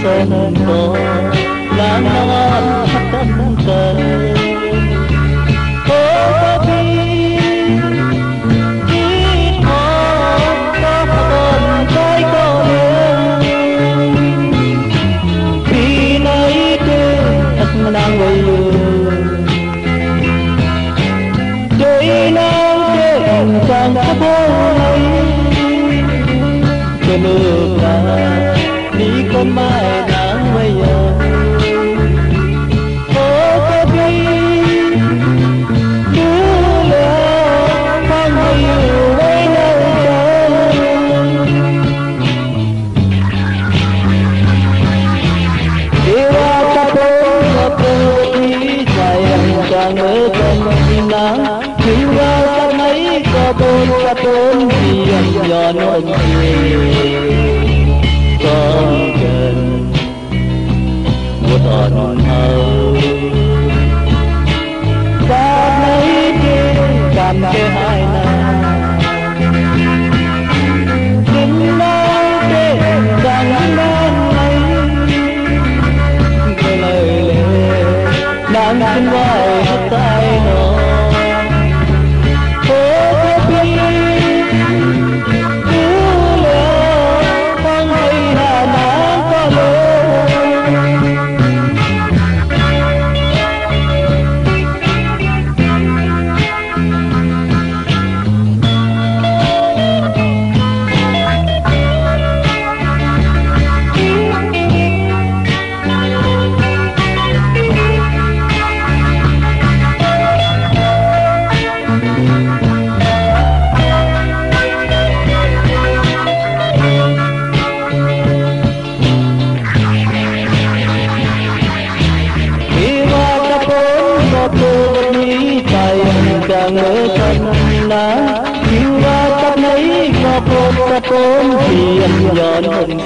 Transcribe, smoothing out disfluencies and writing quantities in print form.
sân to lá non tâm cần ô bi ít ho có còn trái có vì nay thật đang quay chơi nắng chơi chẳng có bôi cho nước ta đi con mai nắng bây giờ ô có đi đưa lửa con yêu với nhau yêu ta tôi đi dài chẳng ở trong nắng yêu ta mấy có bốn thì gió nỗi con cần một hòn thâu ta mấy trên cảm cái hai nàng đừng nói trên rằng đang lấy cái lời lẽ đang xin vai hết tay nó ngỡ chân lá yêu ra tắt lấy có bốn thì anh nhọn hồng